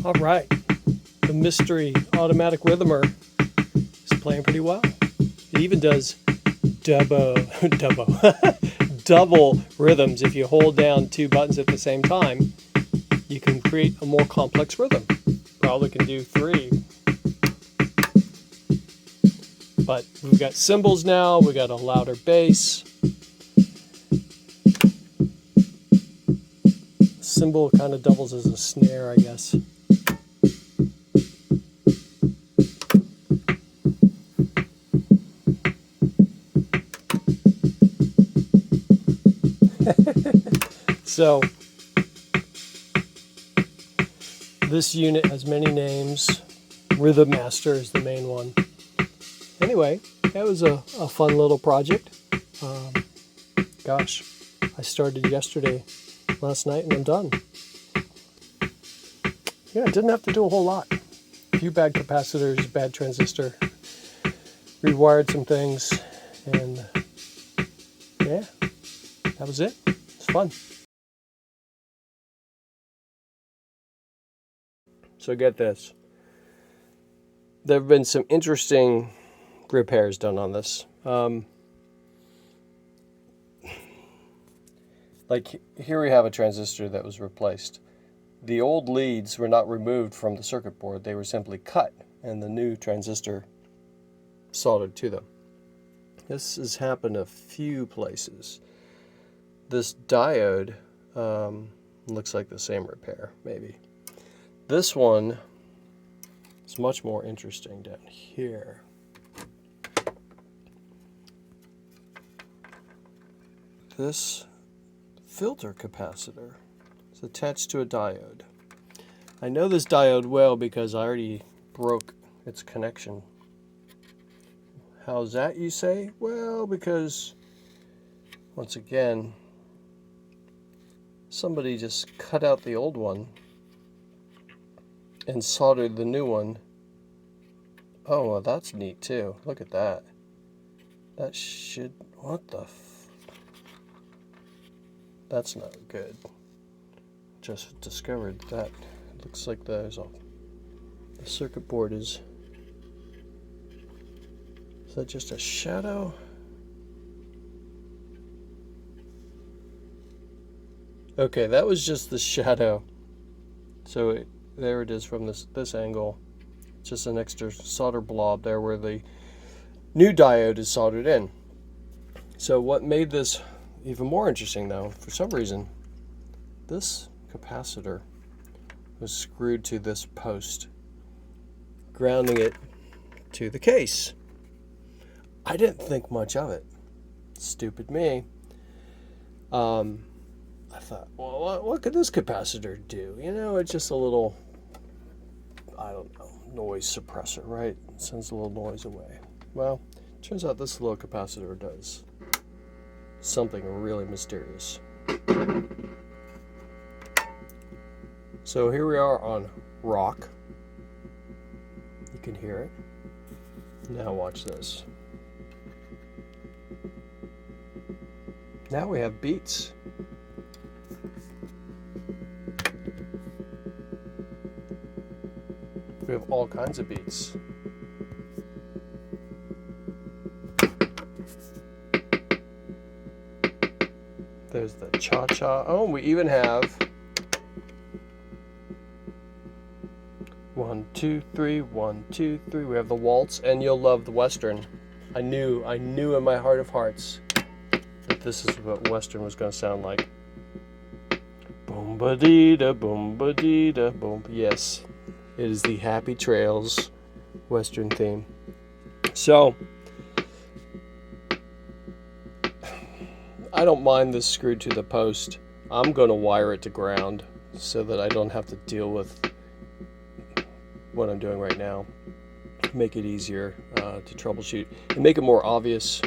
All right, the mystery automatic rhythmer is playing pretty well. It even does double rhythms. If you hold down two buttons at the same time, you can create a more complex rhythm. Probably can do three. But we've got cymbals now, we got a louder bass. Cymbal kind of doubles as a snare, I guess. So this unit has many names. Rhythm Master is the main one. Anyway, that was a fun little project. Gosh, I started last night, and I'm done. Yeah, I didn't have to do a whole lot. A few bad capacitors, bad transistor, rewired some things, and yeah, that was it. It's fun. So get this. There have been some interesting repairs done on this. Like here we have a transistor that was replaced. The old leads were not removed from the circuit board. They were simply cut and the new transistor soldered to them. This has happened a few places. This diode looks like the same repair, maybe. This one is much more interesting down here. This filter capacitor is attached to a diode. I know this diode well because I already broke its connection. How's that, you say? Well, because once again, somebody just cut out the old one and soldered the new one. Oh, well, that's neat too. Look at that. That should, what the that's not good. Just discovered that. It looks like the circuit board is that just a shadow? Okay, that was just the shadow. So there it is from this angle. Just an extra solder blob there where the new diode is soldered in. So what made this even more interesting though, for some reason, this capacitor was screwed to this post, grounding it to the case. I didn't think much of it. Stupid me. I thought, well, what could this capacitor do? You know, it's just a little, I don't know, noise suppressor, right? It sends a little noise away. Well, turns out this little capacitor does something really mysterious. So here we are on rock. You can hear it. Now watch this. Now we have beats. We have all kinds of beats. There's the cha-cha. Oh, we even have 1, 2, 3, 1, 2, 3. We have the waltz, and you'll love the Western. I knew in my heart of hearts that this is what Western was going to sound like. Boom ba dee da, boom ba dee da, boom. Yes, it is the Happy Trails Western theme. So I don't mind this screwed to the post. I'm going to wire it to ground so that I don't have to deal with what I'm doing right now. Make it easier to troubleshoot and make it more obvious.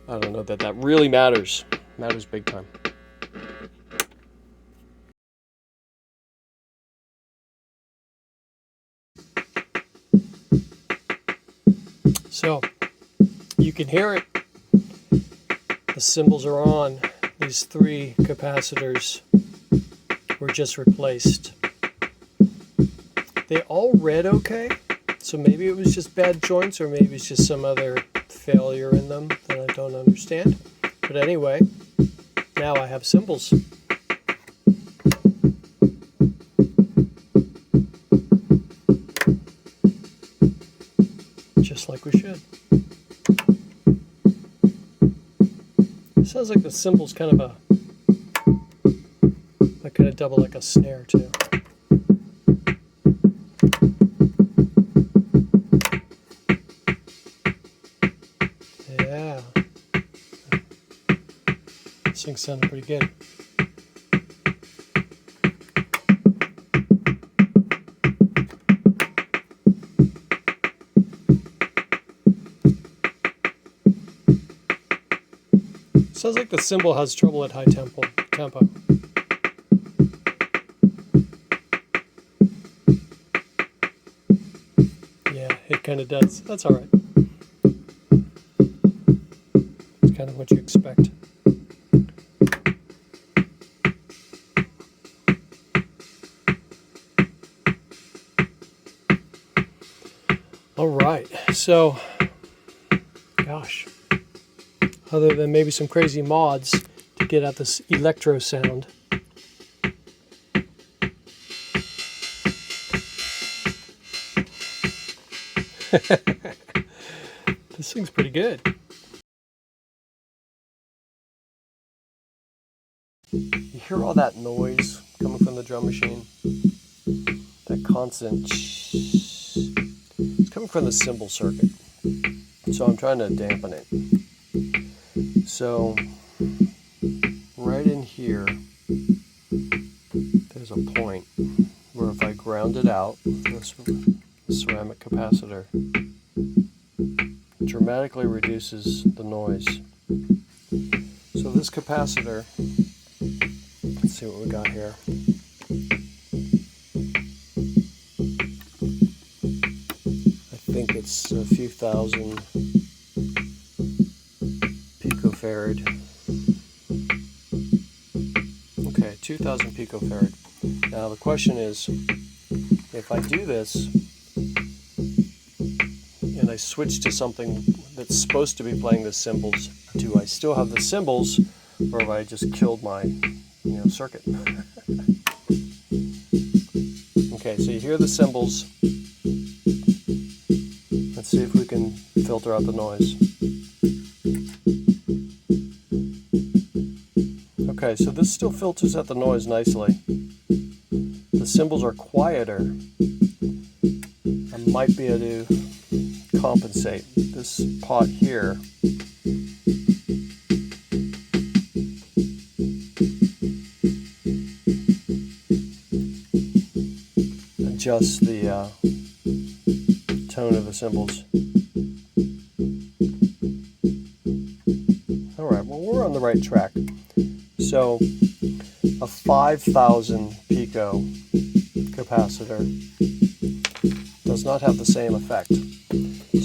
I don't know that really matters. Matters big time. So you can hear it. The cymbals are on. These three capacitors were just replaced. They all read okay, so maybe it was just bad joints, or maybe it's just some other failure in them that I don't understand. But anyway, now I have cymbals. Just like we should. Sounds like the cymbal's kind of that kind of double like a snare too. Yeah. This thing sounded pretty good. Sounds like the cymbal has trouble at high tempo. Yeah, it kind of does. That's all right. It's kind of what you expect. All right, so, gosh. Other than maybe some crazy mods to get at this electro sound. This thing's pretty good. You hear all that noise coming from the drum machine? That constant it's coming from the cymbal circuit. So I'm trying to dampen it. So, right in here, there's a point where if I ground it out, this ceramic capacitor dramatically reduces the noise. So this capacitor, let's see what we got here. I think it's a few thousand picofarad. Okay, 2,000 picofarad. Now the question is, if I do this and I switch to something that's supposed to be playing the cymbals, do I still have the cymbals, or have I just killed my, circuit? Okay, so you hear the cymbals. Let's see if we can filter out the noise. Okay, so this still filters out the noise nicely. The cymbals are quieter. I might be able to compensate. This pot here adjusts the tone of the cymbals. Alright, well, we're on the right track. So a 5,000 pico capacitor does not have the same effect.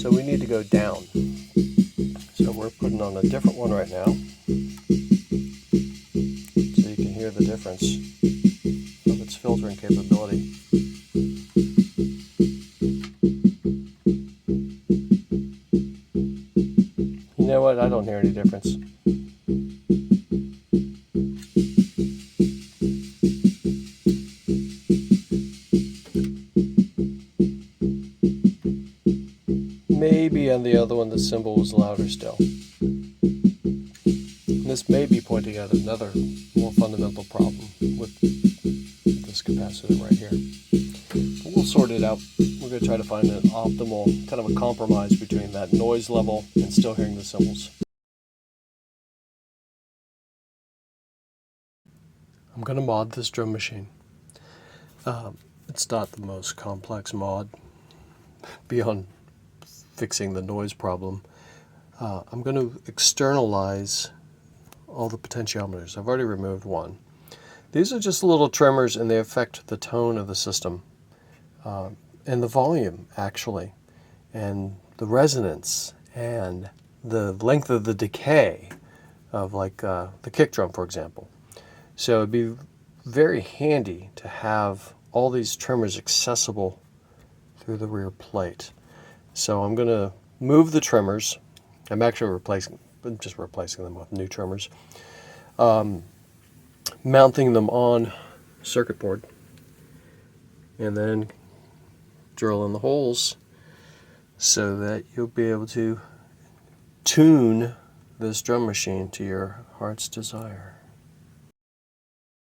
So we need to go down. So we're putting on a different one right now. So you can hear the difference of its filtering capability. You know what? I don't hear any difference. Maybe on the other one the cymbal was louder still. And this may be pointing at another more fundamental problem with this capacitor right here. But we'll sort it out. We're going to try to find an optimal, kind of a compromise between that noise level and still hearing the cymbals. I'm going to mod this drum machine. It's not the most complex mod beyond fixing the noise problem. I'm going to externalize all the potentiometers. I've already removed one. These are just little trimmers, and they affect the tone of the system and the volume, actually, and the resonance and the length of the decay of, like, the kick drum, for example. So it'd be very handy to have all these trimmers accessible through the rear plate. So I'm going to move the trimmers. I'm actually just replacing them with new trimmers. Mounting them on circuit board, and then drill in the holes so that you'll be able to tune this drum machine to your heart's desire.